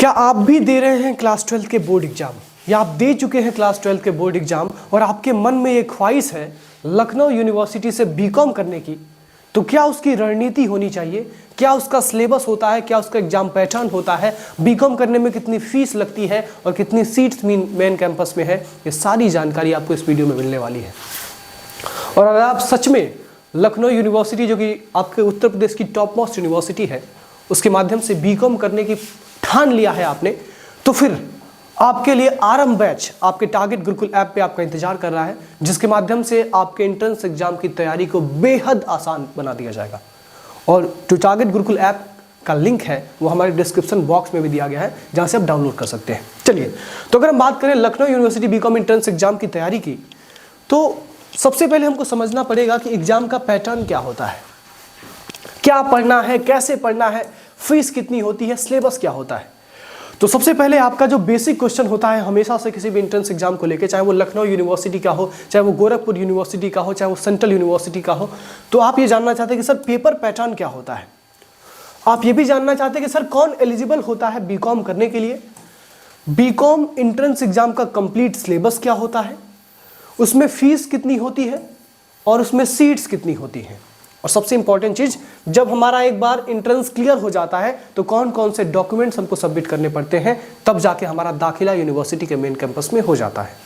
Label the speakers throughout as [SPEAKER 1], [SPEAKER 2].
[SPEAKER 1] क्या आप भी दे रहे हैं क्लास 12 के बोर्ड एग्जाम या आप दे चुके हैं क्लास 12 के बोर्ड एग्जाम और आपके मन में ये ख्वाहिश है लखनऊ यूनिवर्सिटी से बीकॉम करने की, तो क्या उसकी रणनीति होनी चाहिए, क्या उसका सिलेबस होता है, क्या उसका एग्जाम पैटर्न होता है, बीकॉम करने में कितनी फीस लगती है और कितनी सीट्स मेन कैंपस में है, ये सारी जानकारी आपको इस वीडियो में मिलने वाली है। और अगर आप सच में लखनऊ यूनिवर्सिटी, जो कि आपके उत्तर प्रदेश की टॉप मोस्ट यूनिवर्सिटी है, उसके माध्यम से बीकॉम करने की ठान लिया है आपने, तो फिर आपके लिए आरंभ बैच आपके टारगेट गुरुकुल ऐप पे आपका इंतजार कर रहा है, जिसके माध्यम से आपके एंट्रेंस एग्जाम की तैयारी को बेहद आसान बना दिया जाएगा। और जो टारगेट गुरुकुल ऐप का लिंक है वो हमारे डिस्क्रिप्शन बॉक्स में भी दिया गया है, जहां से आप डाउनलोड कर सकते हैं। चलिए, तो अगर हम बात करें Lucknow university BCom entrance exam की तैयारी की, तो सबसे पहले हमको समझना पड़ेगा कि एग्जाम का पैटर्न क्या होता है, क्या पढ़ना है, कैसे पढ़ना है, फीस कितनी होती है, सिलेबस क्या होता है। तो सबसे पहले आपका जो बेसिक क्वेश्चन होता है हमेशा से किसी भी एंट्रेंस एग्जाम को लेकर, चाहे वो लखनऊ यूनिवर्सिटी का हो, चाहे वो गोरखपुर यूनिवर्सिटी का हो, चाहे वो सेंट्रल यूनिवर्सिटी का हो, तो आप ये जानना चाहते हैं कि सर पेपर पैटर्न क्या होता है। आप ये भी जानना चाहते हैं कि सर कौन एलिजिबल होता है बीकॉम करने के लिए, बीकॉम एंट्रेंस एग्जाम का कंप्लीट सिलेबस क्या होता है, उसमें फीस कितनी होती है और उसमें सीट्स कितनी होती हैं, और सबसे इंपॉर्टेंट चीज, जब हमारा एक बार एंट्रेंस क्लियर हो जाता है तो कौन कौन से डॉक्यूमेंट्स हमको सबमिट करने पड़ते हैं, तब जाके हमारा दाखिला यूनिवर्सिटी के मेन कैंपस में हो जाता है।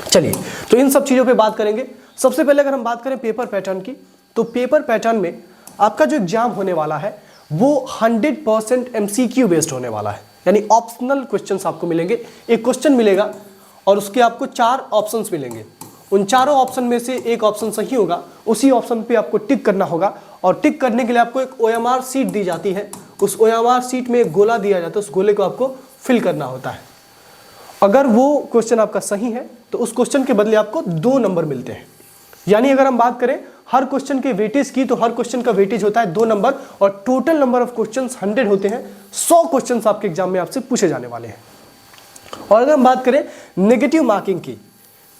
[SPEAKER 1] चलिए, तो इन सब चीजों पे बात करेंगे। सबसे पहले अगर हम बात करें पेपर पैटर्न की, तो पेपर पैटर्न में आपका जो एग्जाम होने वाला है वो 100% MCQ बेस्ड होने वाला है, यानी ऑप्शनल क्वेश्चन आपको मिलेंगे। एक क्वेश्चन मिलेगा और उसके आपको 4 ऑप्शन मिलेंगे, उन चारों ऑप्शन में से एक ऑप्शन सही होगा, उसी ऑप्शन पे आपको टिक करना होगा, और टिक करने के लिए आपको एक OMR सीट दी जाती है, उस OMR सीट में एक गोला दिया जाता है, उस गोले को आपको फिल करना होता है। अगर वो क्वेश्चन आपका सही है तो उस क्वेश्चन के बदले आपको 2 नंबर मिलते हैं। यानी अगर हम बात करें हर क्वेश्चन के वेटेज की, तो हर क्वेश्चन का वेटेज होता है 2 नंबर, और टोटल नंबर ऑफ क्वेश्चन 100 होते हैं। 100 क्वेश्चन आपके एग्जाम में आपसे पूछे जाने वाले हैं। और अगर हम बात करें नेगेटिव मार्किंग की,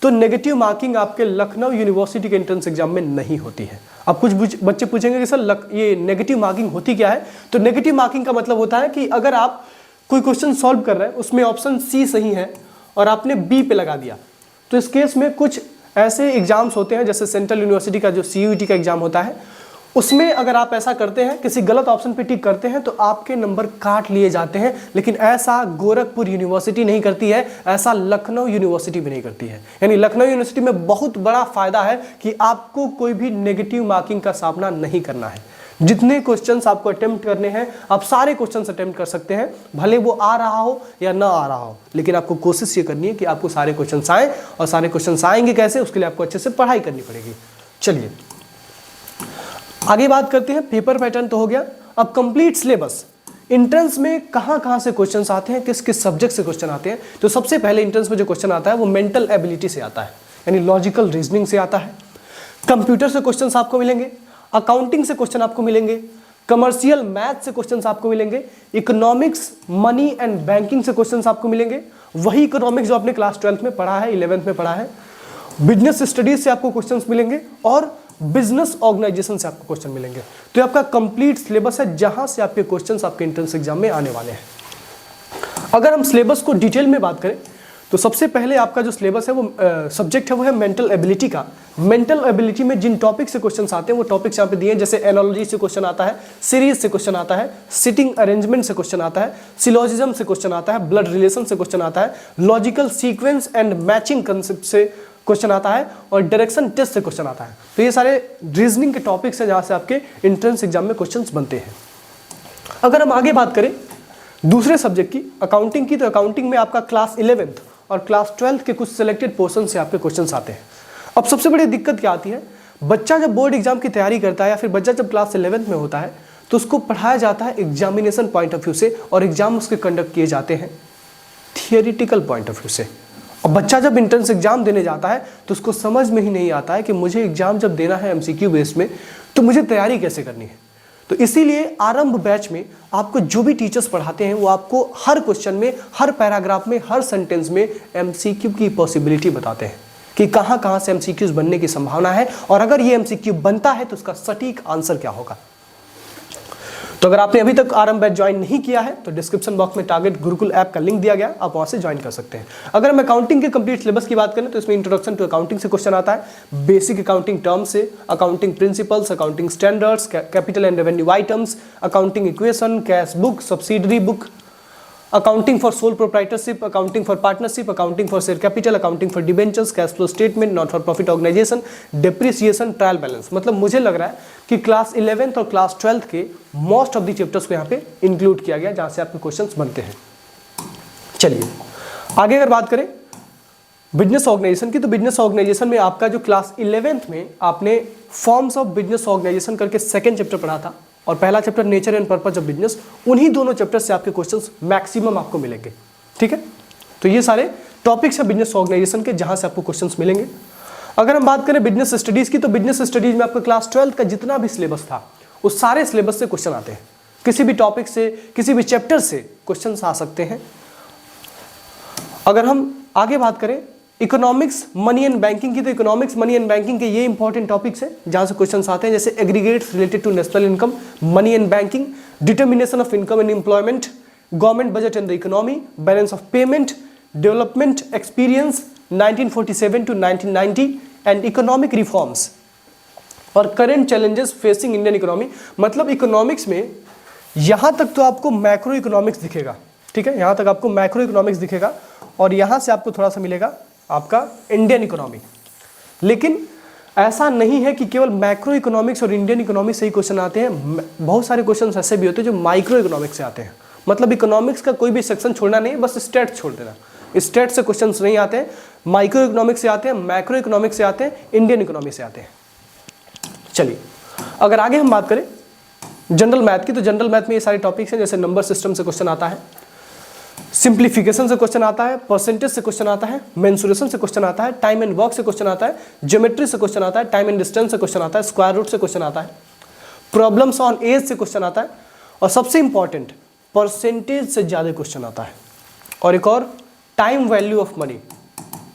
[SPEAKER 1] तो नेगेटिव मार्किंग आपके लखनऊ यूनिवर्सिटी के एंट्रेंस एग्जाम में नहीं होती है। अब कुछ बच्चे पूछेंगे कि सर ये नेगेटिव मार्किंग होती क्या है। तो नेगेटिव मार्किंग का मतलब होता है कि अगर आप कोई क्वेश्चन सॉल्व कर रहे हैं, उसमें ऑप्शन सी सही है और आपने बी पे लगा दिया, तो इस केस में कुछ ऐसे एग्जाम्स होते हैं, जैसे सेंट्रल यूनिवर्सिटी का जो CUET का एग्जाम होता है, उसमें अगर आप ऐसा करते हैं, किसी गलत ऑप्शन पे टिक करते हैं, तो आपके नंबर काट लिए जाते हैं। लेकिन ऐसा गोरखपुर यूनिवर्सिटी नहीं करती है, ऐसा लखनऊ यूनिवर्सिटी भी नहीं करती है। यानी लखनऊ यूनिवर्सिटी में बहुत बड़ा फायदा है कि आपको कोई भी नेगेटिव मार्किंग का सामना नहीं करना है। जितने क्वेश्चंस आपको अटेम्प्ट करने हैं, आप सारे क्वेश्चंस अटेम्प्ट कर सकते हैं, भले वो आ रहा हो या ना आ रहा हो, लेकिन आपको कोशिश ये करनी है कि आपको सारे क्वेश्चंस आए, और सारे क्वेश्चंस आएंगे कैसे, उसके लिए आपको अच्छे से पढ़ाई करनी पड़ेगी। चलिए आगे बात करते हैं। पेपर पैटर्न तो हो गया, अब कंप्लीट सिलेबस। एंट्रेंस में कहां से क्वेश्चंस आते हैं, किस किस सब्जेक्ट से क्वेश्चन आते हैं। तो सबसे पहले एंट्रेंस में जो क्वेश्चन आता है वो मेंटल एबिलिटी से आता है, यानी लॉजिकल रीजनिंग से आता है। कंप्यूटर से क्वेश्चंस आपको मिलेंगे, अकाउंटिंग से क्वेश्चन आपको मिलेंगे, कमर्शियल मैथ से क्वेश्चंस आपको मिलेंगे, इकोनॉमिक्स, मनी एंड बैंकिंग से क्वेश्चंस आपको मिलेंगे, वही इकोनॉमिक्स जो आपने क्लास 12 में पढ़ा है, 11th में पढ़ा है। बिजनेस स्टडीज से आपको क्वेश्चंस मिलेंगे और बिजनेस ऑर्गेनाइजेशन से आपको क्वेश्चन मिलेंगे। तो ये आपका कंप्लीट सिलेबस है, जहां से आपके क्वेश्चंस आपके एंट्रेंस एग्जाम में आने वाले हैं। अगर हम सिलेबस को डिटेल में बात करें, तो सबसे पहले आपका जो सिलेबस है वो सब्जेक्ट है वो है मेंटल एबिलिटी का। मेंटल एबिलिटी में जिन टॉपिक से क्वेश्चंस आते हैं वो टॉपिक्स यहाँ पे दिए हैं, जैसे एनालॉजी से क्वेश्चन आता है, सीरीज से क्वेश्चन आता है, सिटिंग अरेंजमेंट से क्वेश्चन आता है, सिलोजिज्म से क्वेश्चन आता है, ब्लड रिलेशन से क्वेश्चन आता है, logical sequence and matching concept से क्वेश्चन आता है, और डायरेक्शन टेस्ट से क्वेश्चन आता है। तो ये सारे रीजनिंग के टॉपिक्स हैं जहां से आपके एंट्रेंस एग्जाम में क्वेश्चंस बनते हैं। अगर हम आगे बात करें दूसरे सब्जेक्ट की, अकाउंटिंग की, तो अकाउंटिंग में आपका क्लास 11th और क्लास 12th के कुछ सिलेक्टेड पोर्शन से आपके क्वेश्चंस आते हैं। अब सबसे बड़ी दिक्कत क्या आती है, बच्चा जब बोर्ड एग्जाम की तैयारी करता है या फिर बच्चा जब क्लास 11th में होता है, तो उसको पढ़ाया जाता है एग्जामिनेशन पॉइंट ऑफ व्यू से, और एग्जाम उसके कंडक्ट किए जाते हैं थियोरिटिकल पॉइंट ऑफ व्यू से। और बच्चा जब एंट्रेंस एग्जाम देने जाता है तो उसको समझ में ही नहीं आता है कि मुझे एग्जाम जब देना है MCQ बेस में, तो मुझे तैयारी कैसे करनी है। तो इसीलिए आरंभ बैच में आपको जो भी टीचर्स पढ़ाते हैं वो आपको हर क्वेश्चन में, हर पैराग्राफ में, हर सेंटेंस में MCQ की पॉसिबिलिटी बताते हैं कि कहां से MCQs बनने की संभावना है, और अगर ये MCQ बनता है तो उसका सटीक आंसर क्या होगा। तो अगर आपने अभी तक आरएम बैच ज्वाइन नहीं किया है तो डिस्क्रिप्शन बॉक्स में टारगेट गुरुकुल ऐप का लिंक दिया गया, आप वहां से ज्वाइन कर सकते हैं। अगर हम अकाउंटिंग के कंप्लीट सिलेबस की बात करें तो इसमें इंट्रोडक्शन टू अकाउंटिंग से क्वेश्चन आता है, बेसिक अकाउंटिंग टर्म से, accounting principles, accounting standards, capital and revenue items, accounting equation, cash book, subsidiary book, accounting for sole proprietorship, accounting for partnership, accounting for share capital, accounting for debentures, cash flow statement, not for profit organisation, depreciation, trial balance. मतलब मुझे लग रहा है कि class 11th और class 12th के most of the chapters को यहाँ पे इंक्लूड किया गया, जहां से आपके क्वेश्चंस बनते हैं। चलिए आगे अगर बात करें बिजनेस ऑर्गेनाइजेशन की, तो बिजनेस ऑर्गेनाइजेशन में आपका जो क्लास 11th में आपने फॉर्म्स ऑफ बिजनेस ऑर्गेनाइजेशन करके सेकंड चैप्टर पढ़ा था, और पहला chapter nature and purpose of business, उन्हीं दोनों चैप्टर से आपके क्वेश्चंस मैक्सिमम आपको मिलेंगे। ठीक है, तो ये सारे टॉपिक्स है बिजनेस ऑर्गेनाइजेशन के, जहां से आपको क्वेश्चंस मिलेंगे। अगर हम बात करें बिजनेस स्टडीज की, तो बिजनेस स्टडीज में आपका क्लास 12th का जितना भी सिलेबस था उस सारे सिलेबस से क्वेश्चन आते हैं, किसी भी टॉपिक से, किसी भी चैप्टर से क्वेश्चन आ सकते हैं। अगर हम आगे बात करें इकोनॉमिक्स, मनी एंड बैंकिंग की, तो इकोनॉमिक्स, मनी एंड बैंकिंग के ये इंपॉर्टेंट टॉपिक्स हैं जहां से क्वेश्चंस आते हैं, जैसे aggregates related to national income, money and banking, determination of income and employment, government budget and the economy, balance of payment, development experience 1947 to 1990 and economic reforms, और current challenges facing Indian economy. मतलब economics में यहां तक तो आपको macro economics दिखेगा, ठीक है, यहां तक आपको मैक्रो इकोनॉमिक्स दिखेगा, और यहां से आपको थोड़ा सा मिलेगा आपका इंडियन इकोनॉमी। लेकिन ऐसा नहीं है कि केवल मैक्रो इकोनॉमिक्स और इंडियन इकोनॉमी से ही क्वेश्चन आते हैं, बहुत सारे क्वेश्चन ऐसे भी होते हैं जो माइक्रो इकोनॉमिक्स से आते हैं। मतलब इकोनॉमिक्स का कोई भी सेक्शन छोड़ना नहीं है, बस स्टेट छोड़ देना। स्टेट से क्वेश्चंस नहीं आते हैं, माइक्रो इकोनॉमिक्स से आते हैं, मैक्रो इकोनॉमिक्स से आते हैं, इंडियन इकोनॉमी से आते हैं। चलिए अगर आगे हम बात करें जनरल मैथ की, तो जनरल मैथ में ये सारे टॉपिक्स हैं, जैसे नंबर सिस्टम से क्वेश्चन आता है, सिंप्लीफिकेशन से क्वेश्चन आता है, परसेंटेज से क्वेश्चन आता है, मेंसुरेशन से क्वेश्चन आता है, टाइम एंड वर्क से क्वेश्चन आता है, ज्योमेट्री से क्वेश्चन आता है, टाइम एंड डिस्टेंस से क्वेश्चन आता है, स्क्वायर रूट से क्वेश्चन आता है, प्रॉब्लम्स ऑन एज से क्वेश्चन आता है, और सबसे इंपॉर्टेंट परसेंटेज से ज्यादा क्वेश्चन आता है। और एक और time value of money,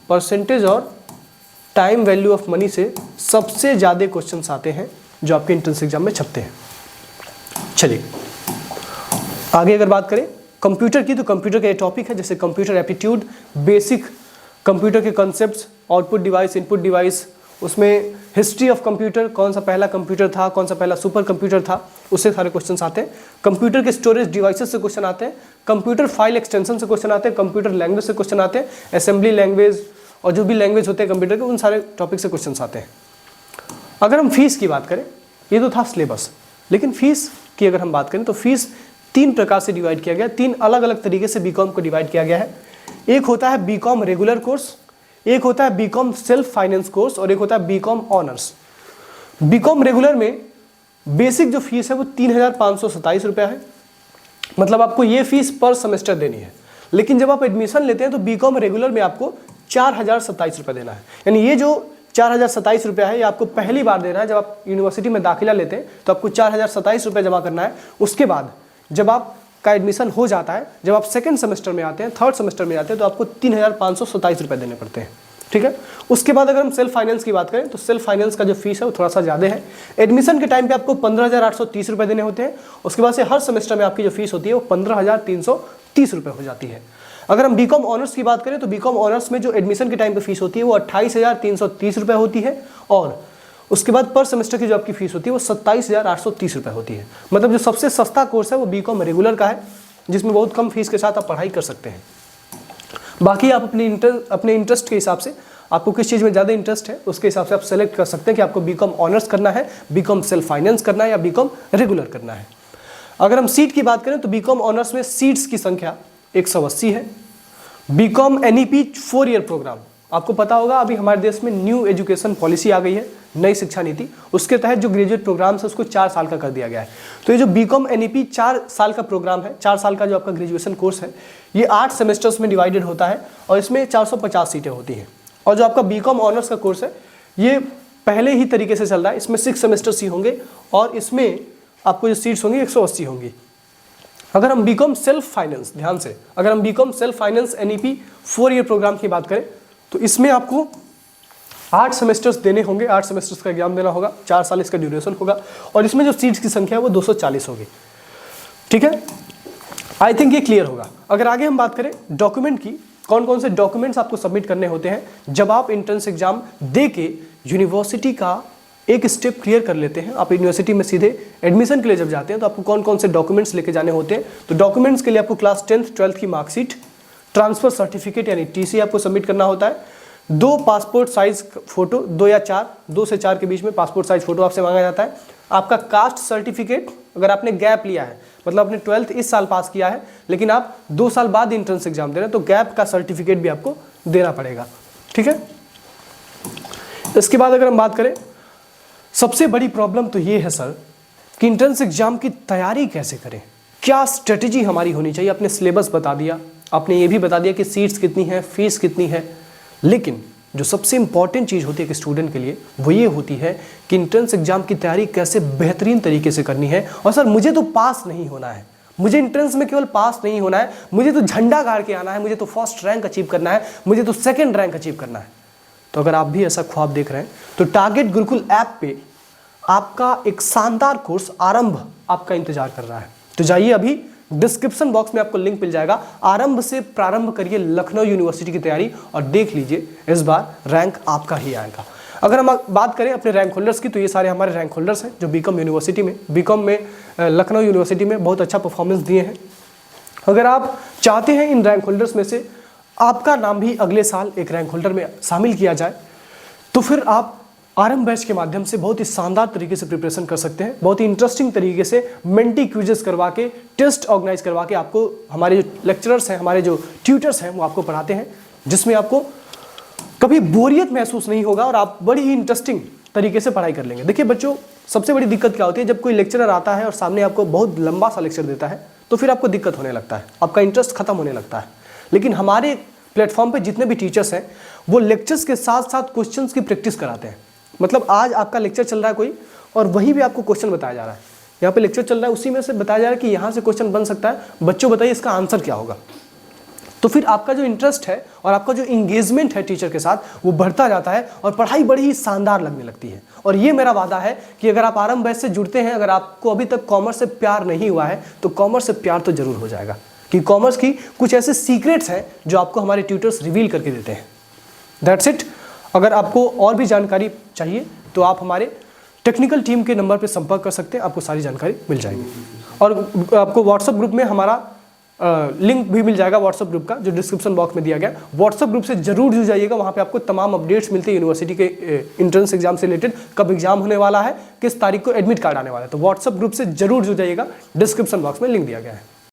[SPEAKER 1] percentage और टाइम वैल्यू ऑफ मनी से सबसे ज्यादा क्वेश्चन आते हैं जो आपके एंट्रेंस एग्जाम में छपते हैं। चलिए आगे अगर बात करें कंप्यूटर की, तो कंप्यूटर का ये टॉपिक है, जैसे कंप्यूटर एप्टीट्यूड, बेसिक कंप्यूटर के concepts, output device, input device, उसमें हिस्ट्री ऑफ कंप्यूटर, कौन सा पहला कंप्यूटर था, कौन सा पहला सुपर कंप्यूटर था, उससे सारे क्वेश्चंस आते हैं। कंप्यूटर के स्टोरेज डिवाइसेस से क्वेश्चन आते हैं, कंप्यूटर फाइल एक्सटेंशन से क्वेश्चन आते हैं, कंप्यूटर लैंग्वेज से क्वेश्चन आते हैं, असेंबली लैंग्वेज और जो भी लैंग्वेज होते हैं कंप्यूटर के, उन सारे टॉपिक से क्वेश्चन आते हैं। अगर हम फीस की बात करें, ये तो था सिलेबस, लेकिन फीस की अगर हम बात करें तो फीस 3 प्रकार से डिवाइड किया गया, 3 अलग अलग तरीके से बीकॉम को डिवाइड किया गया है। एक होता है बीकॉम रेगुलर कोर्स, एक होता है बीकॉम सेल्फ फाइनेंस कोर्स, और एक होता है बीकॉम ऑनर्स। बीकॉम रेगुलर में बेसिक जो फीस है वो 3,527 रुपया है, मतलब आपको ये फीस पर सेमेस्टर देनी है। लेकिन जब आप एडमिशन लेते हैं तो बीकॉम रेगुलर में आपको 4,027 रुपये देना है, यानी ये जो 4,027 रुपया है ये आपको पहली बार देना है। जब आप यूनिवर्सिटी में दाखिला लेते हैं तो आपको 4,027 रुपये जमा करना है। उसके बाद जब आपका एडमिशन हो जाता है, जब आप सेकंड सेमेस्टर में आते हैं, थर्ड सेमेस्टर में आते हैं, तो आपको 3,527 रुपये देने पड़ते हैं, ठीक है। उसके बाद अगर हम सेल्फ फाइनेंस की बात करें तो सेल्फ फाइनेंस का जो फीस है वो थोड़ा सा ज़्यादा है। एडमिशन के टाइम पे आपको 15,830 रुपये देने होते हैं। उसके बाद से हर सेमेस्टर में आपकी जो फीस होती है वो 15,330 रुपये हो जाती है। अगर हम बीकॉम ऑनर्स की बात करें तो बीकॉम ऑनर्स में जो एडमिशन के टाइम पे फीस होती है वो 28,330 रुपये होती है, और उसके बाद पर सेमेस्टर की जो आपकी फीस होती है वो 27,830 रुपये होती है। मतलब जो सबसे सस्ता कोर्स है वो बीकॉम रेगुलर का है, जिसमें बहुत कम फीस के साथ आप पढ़ाई कर सकते हैं। बाकी आप अपने इंटरेस्ट के हिसाब से, आपको किस चीज़ में ज़्यादा इंटरेस्ट है उसके हिसाब से आप सेलेक्ट कर सकते हैं कि आपको बीकॉम ऑनर्स करना है, बीकॉम सेल्फ फाइनेंस करना है, या बीकॉम रेगुलर करना है। अगर हम सीट की बात करें तो बीकॉम ऑनर्स में सीट्स की संख्या 180 है। बीकॉम एनईपी 4 ईयर प्रोग्राम, आपको पता होगा अभी हमारे देश में न्यू एजुकेशन पॉलिसी आ गई है, नई शिक्षा नीति, उसके तहत जो ग्रेजुएट प्रोग्राम है उसको 4 साल का कर दिया गया है। तो ये जो बीकॉम एनईपी 4 साल का प्रोग्राम है, 4 साल का जो आपका ग्रेजुएशन कोर्स है, ये 8 सेमेस्टर्स में डिवाइडेड होता है और इसमें 450 सीटें होती हैं। और जो आपका बीकॉम ऑनर्स का कोर्स है ये पहले ही तरीके से चल रहा है, इसमें 6 सेमेस्टर्स ही होंगे और इसमें आपको जो सीट्स होंगी 180 होंगी। अगर हम बीकॉम सेल्फ फाइनेंस, ध्यान से, अगर हम BCom self finance NEP 4 year programme की बात करें तो इसमें आपको 8 सेमेस्टर्स देने होंगे, 8 सेमेस्टर्स का एग्जाम देना होगा, 4 साल इसका ड्यूरेशन होगा, और इसमें जो सीट्स की संख्या है वो 240 होगी। ठीक है, आई थिंक ये क्लियर होगा। अगर आगे हम बात करें डॉक्यूमेंट की, कौन कौन से डॉक्यूमेंट्स आपको सबमिट करने होते हैं जब आप एंट्रेंस एग्जाम दे के यूनिवर्सिटी का एक स्टेप क्लियर कर लेते हैं। आप यूनिवर्सिटी में सीधे एडमिशन के लिए जब जाते हैं तो आपको कौन कौन से डॉक्यूमेंट्स लेके जाने होते हैं। तो डॉक्यूमेंट्स के लिए आपको क्लास 10th 12th की मार्कशीट, ट्रांसफर सर्टिफिकेट यानी टीसी आपको सबमिट करना होता है, 2 पासपोर्ट साइज फोटो, 2 या 4, 2 से 4 के बीच में पासपोर्ट साइज फोटो आपसे मांगा जाता है। आपका कास्ट सर्टिफिकेट, अगर आपने गैप लिया है, मतलब आपने 12th इस साल पास किया है लेकिन आप 2 साल बाद एंट्रेंस एग्जाम दे रहे हैं, तो गैप का सर्टिफिकेट भी आपको देना पड़ेगा। ठीक है, इसके बाद अगर हम बात करें, सबसे बड़ी प्रॉब्लम तो ये है सर कि एंट्रेंस एग्जाम की तैयारी कैसे करें, क्या स्ट्रेटेजी हमारी होनी चाहिए। आपने सिलेबस बता दिया, आपने ये भी बता दिया कि सीट्स कितनी है, फीस कितनी है, लेकिन जो सबसे इंपॉर्टेंट चीज़ होती है एक स्टूडेंट के लिए वो ये होती है कि एंट्रेंस एग्जाम की तैयारी कैसे बेहतरीन तरीके से करनी है। और सर मुझे तो पास नहीं होना है, मुझे एंट्रेंस में केवल पास नहीं होना है, मुझे तो झंडा गाड़ के आना है, मुझे तो फर्स्ट रैंक अचीव करना है, मुझे तो सेकंड रैंक अचीव करना है। तो अगर आप भी ऐसा ख्वाब देख रहे हैं तो टारगेट गुरुकुल ऐप पे आपका एक शानदार कोर्स आरंभ आपका इंतजार कर रहा है। तो जाइए, अभी डिस्क्रिप्शन बॉक्स में आपको लिंक मिल जाएगा। आरंभ से प्रारंभ करिए लखनऊ यूनिवर्सिटी की तैयारी और देख लीजिए इस बार रैंक आपका ही आएगा। अगर हम बात करें अपने रैंक होल्डर्स की, तो ये सारे हमारे रैंक होल्डर्स हैं जो बीकॉम यूनिवर्सिटी में, बीकॉम में लखनऊ यूनिवर्सिटी में बहुत अच्छा परफॉर्मेंस दिए हैं। अगर आप चाहते हैं इन रैंक होल्डर्स में से आपका नाम भी अगले साल एक रैंक होल्डर में शामिल किया जाए, तो फिर आप आरंभ बैच के माध्यम से बहुत ही शानदार तरीके से प्रिपरेशन कर सकते हैं। बहुत ही इंटरेस्टिंग तरीके से मेंटी क्विजेस करवा के, टेस्ट ऑर्गेनाइज करवा के आपको हमारे जो लेक्चरर्स हैं, हमारे जो ट्यूटर्स हैं वो आपको पढ़ाते हैं, जिसमें आपको कभी बोरियत महसूस नहीं होगा और आप बड़ी ही इंटरेस्टिंग तरीके से पढ़ाई कर लेंगे। देखिए बच्चों, सबसे बड़ी दिक्कत क्या होती है, जब कोई लेक्चरर आता है और सामने आपको बहुत लंबा सा लेक्चर देता है तो फिर आपको दिक्कत होने लगता है, आपका इंटरेस्ट खत्म होने लगता है। लेकिन हमारे प्लेटफॉर्म पे जितने भी टीचर्स हैं वो लेक्चर्स के साथ साथ क्वेश्चंस की प्रैक्टिस कराते हैं। मतलब आज आपका लेक्चर चल रहा है कोई और वहीं भी आपको क्वेश्चन बताया जा रहा है, यहाँ पे लेक्चर चल रहा है उसी में से बताया जा रहा है कि यहाँ से क्वेश्चन बन सकता है, बच्चों बताइए इसका आंसर क्या होगा। तो फिर आपका जो इंटरेस्ट है और आपका जो इंगेजमेंट है टीचर के साथ वो बढ़ता जाता है और पढ़ाई बड़ी ही शानदार लगने लगती है। और ये मेरा वादा है कि अगर आप आरंभ बैच से जुड़ते हैं, अगर आपको अभी तक कॉमर्स से प्यार नहीं हुआ है तो कॉमर्स से प्यार तो जरूर हो जाएगा, कि कॉमर्स की कुछ ऐसे सीक्रेट्स हैं जो आपको हमारे ट्यूटर्स रिवील करके देते हैं। That's it. अगर आपको और भी जानकारी चाहिए तो आप हमारे टेक्निकल टीम के नंबर पर संपर्क कर सकते हैं, आपको सारी जानकारी मिल जाएगी। और आपको व्हाट्सएप ग्रुप में हमारा लिंक भी मिल जाएगा, व्हाट्सएप ग्रुप का जो डिस्क्रिप्शन बॉक्स में दिया गया। व्हाट्सएप ग्रुप से जरूर जुड़ जाइएगा, वहाँ पे आपको तमाम अपडेट्स मिलते हैं यूनिवर्सिटी के एंट्रेंस एग्जाम से रिलेटेड, कब एग्जाम होने वाला है, किस तारीख को एडमिट कार्ड आने वाला है। तो व्हाट्सएप ग्रुप से जरूर जुड़ जाइएगा, डिस्क्रिप्शन बॉक्स में लिंक दिया गया है।